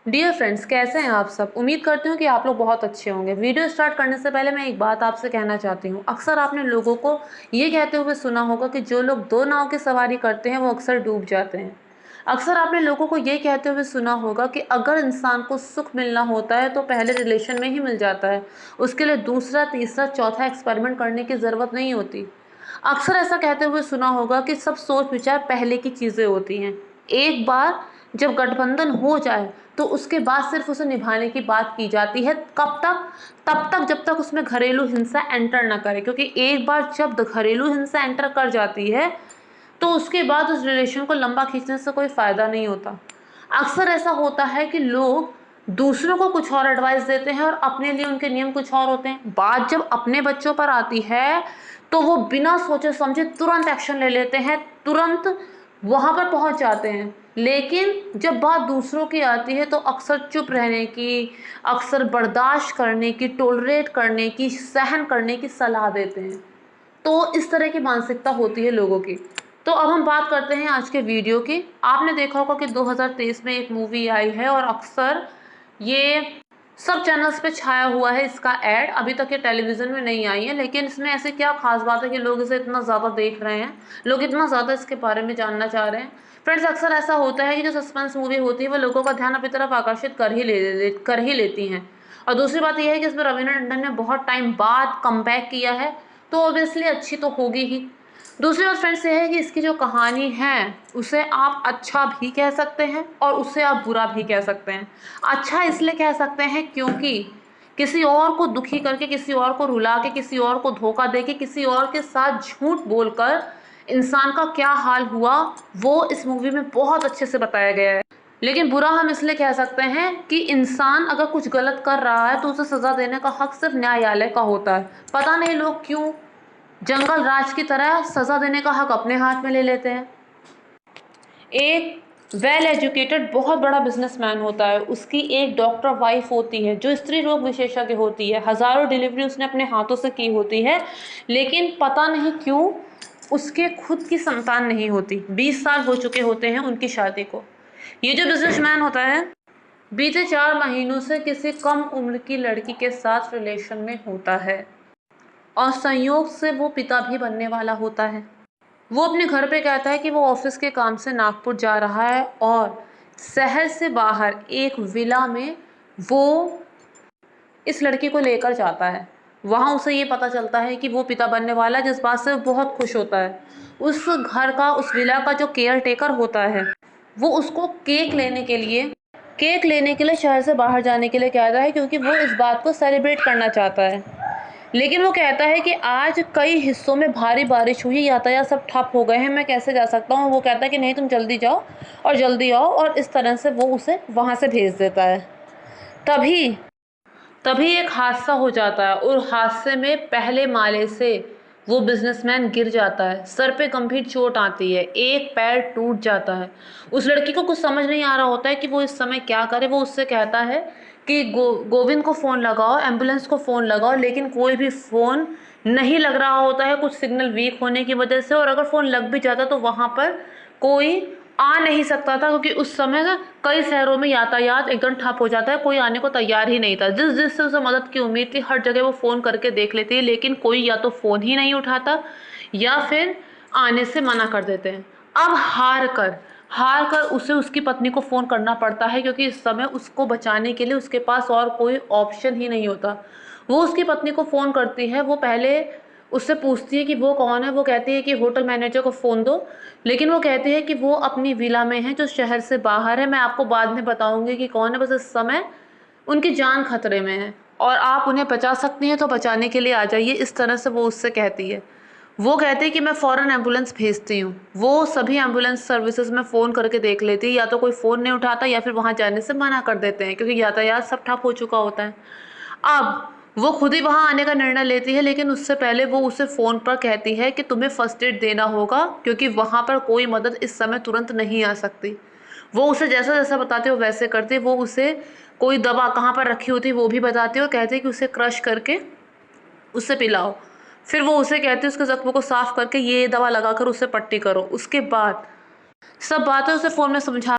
Dear friends, कैसे हैं आप सब। उम्मीद करती हूँ कि आप लोग बहुत अच्छे होंगे। वीडियो स्टार्ट करने से पहले मैं एक बात आपसे कहना चाहती हूँ। अक्सर आपने लोगों को ये कहते हुए सुना होगा कि जो लोग दो नाव की सवारी करते हैं वो अक्सर डूब जाते हैं। अक्सर आपने लोगों को ये कहते हुए सुना होगा कि अगर इंसान को सुख मिलना होता है तो पहले रिलेशन में ही मिल जाता है, उसके लिए दूसरा तीसरा चौथा एक्सपेरिमेंट करने की ज़रूरत नहीं होती। अक्सर ऐसा कहते हुए सुना होगा कि सब सोच विचार पहले की चीज़ें होती हैं। एक बार जब गठबंधन हो जाए तो उसके बाद सिर्फ उसे निभाने की बात की जाती है। कब तक? तब तक जब तक उसमें घरेलू हिंसा एंटर ना करे, क्योंकि एक बार जब घरेलू हिंसा एंटर कर जाती है तो उसके बाद उस रिलेशन को लंबा खींचने से कोई फ़ायदा नहीं होता। अक्सर ऐसा होता है कि लोग दूसरों को कुछ और एडवाइस देते हैं और अपने लिए उनके नियम कुछ और होते हैं। बात जब अपने बच्चों पर आती है तो वो बिना सोचे समझे तुरंत एक्शन ले लेते हैं, तुरंत वहाँ पर पहुँच जाते हैं। लेकिन जब बात दूसरों की आती है तो अक्सर चुप रहने की, अक्सर बर्दाश्त करने की, टोलरेट करने की, सहन करने की सलाह देते हैं। तो इस तरह की मानसिकता होती है लोगों की। तो अब हम बात करते हैं आज के वीडियो की। आपने देखा होगा कि 2023 में एक मूवी आई है और अक्सर ये सब चैनल्स पे छाया हुआ है इसका ऐड। अभी तक ये टेलीविज़न में नहीं आई है, लेकिन इसमें ऐसे क्या खास बात है कि लोग इसे इतना ज़्यादा देख रहे हैं, लोग इतना ज़्यादा इसके बारे में जानना चाह रहे हैं। फ्रेंड्स, अक्सर ऐसा होता है कि जो सस्पेंस मूवी होती है वो लोगों का ध्यान अपनी तरफ आकर्षित कर ही लेती हैं। और दूसरी बात यह है कि इसमें रवीना टंडन ने बहुत टाइम बाद कमबैक किया है, तो ऑब्वियसली अच्छी तो होगी ही। दूसरी बात फ्रेंड्स ये है कि इसकी जो कहानी है उसे आप अच्छा भी कह सकते हैं और उसे आप बुरा भी कह सकते हैं। अच्छा इसलिए कह सकते हैं क्योंकि किसी और को दुखी करके, किसी और को रुला के, किसी और को धोखा दे के, किसी और के साथ झूठ बोलकर इंसान का क्या हाल हुआ वो इस मूवी में बहुत अच्छे से बताया गया है। लेकिन बुरा हम इसलिए कह सकते हैं कि इंसान अगर कुछ गलत कर रहा है तो उसे सज़ा देने का हक सिर्फ न्यायालय का होता है। पता नहीं लोग क्यों जंगल राज की तरह सज़ा देने का हक अपने हाथ में ले लेते हैं। एक वेल एजुकेटेड बहुत बड़ा बिजनेसमैन होता है, उसकी एक डॉक्टर वाइफ होती है जो स्त्री रोग विशेषज्ञ होती है, हज़ारों डिलीवरी उसने अपने हाथों से की होती है, लेकिन पता नहीं क्यों उसके खुद की संतान नहीं होती। 20 साल हो चुके होते हैं उनकी शादी को। ये जो बिजनेसमैन होता है बीते 4 महीनों से किसी कम उम्र की लड़की के साथ रिलेशन में होता है और संयोग से वो पिता भी बनने वाला होता है। वो अपने घर पे कहता है कि वो ऑफिस के काम से नागपुर जा रहा है और शहर से बाहर एक विला में वो इस लड़की को लेकर जाता है। वहाँ उसे ये पता चलता है कि वो पिता बनने वाला है, जिस बात से वो बहुत खुश होता है। उस घर का, उस विला का जो केयर टेकर होता है वो उसको केक लेने के लिए शहर से बाहर जाने के लिए कहता है, क्योंकि वो इस बात को सेलिब्रेट करना चाहता है। लेकिन वो कहता है कि आज कई हिस्सों में भारी बारिश हुई, यातायात सब ठप हो गए हैं, मैं कैसे जा सकता हूँ। वो कहता है कि नहीं, तुम जल्दी जाओ और जल्दी आओ, और इस तरह से वो उसे वहाँ से भेज देता है। तभी तभी एक हादसा हो जाता है और हादसे में पहले माले से वो बिजनेसमैन गिर जाता है। सर पे गंभीर चोट आती है, एक पैर टूट जाता है। उस लड़की को कुछ समझ नहीं आ रहा होता है कि वो इस समय क्या करे। वो उससे कहता है कि गोविंद को फ़ोन लगाओ, एम्बुलेंस को फ़ोन लगाओ, लेकिन कोई भी फ़ोन नहीं लग रहा होता है, कुछ सिग्नल वीक होने की वजह से। और अगर फ़ोन लग भी जाता तो वहाँ पर कोई आ नहीं सकता था, क्योंकि उस समय ना कई शहरों में यातायात एकदम ठप हो जाता है, कोई आने को तैयार ही नहीं था। जिससे उसे मदद की उम्मीद थी हर जगह वो फ़ोन करके देख लेती है, लेकिन कोई या तो फ़ोन ही नहीं उठाता या फिर आने से मना कर देते हैं। अब हार कर उसे उसकी पत्नी को फ़ोन करना पड़ता है, क्योंकि इस समय उसको बचाने के लिए उसके पास और कोई ऑप्शन ही नहीं होता। वो उसकी पत्नी को फ़ोन करती है। वो पहले उससे पूछती है कि वो कौन है। वो कहती है कि होटल मैनेजर को फ़ोन दो, लेकिन वो कहते हैं कि वो अपनी विला में है जो शहर से बाहर है। मैं आपको बाद में बताऊंगी कि कौन है, बस इस समय उनकी जान खतरे में है और आप उन्हें बचा सकती हैं तो बचाने के लिए आ जाइए। इस तरह से वो उससे कहती है। वो कहती है कि मैं फ़ौरन एम्बुलेंस भेजती हूँ। वो सभी एम्बुलेंस सर्विसेज में फ़ोन करके देख लेती है, या तो कोई फ़ोन नहीं उठाता या फिर वहाँ जाने से मना कर देते हैं, क्योंकि यातायात सब ठप हो चुका होता है। अब वो खुद ही वहाँ आने का निर्णय लेती है, लेकिन उससे पहले वो उसे फ़ोन पर कहती है कि तुम्हें फ़र्स्ट एड देना होगा, क्योंकि वहाँ पर कोई मदद इस समय तुरंत नहीं आ सकती। वो उसे जैसा जैसा बताती है वो वैसे करती है। वो उसे कोई दवा कहाँ पर रखी होती है वो भी बताती है और कहती है कि उसे क्रश करके उसे पिलाओ। फिर वो उसे कहती है उसके ज़ख्म को साफ़ करके ये दवा लगाकर उसे पट्टी करो। उसके बाद सब बातें उसे फ़ोन में समझा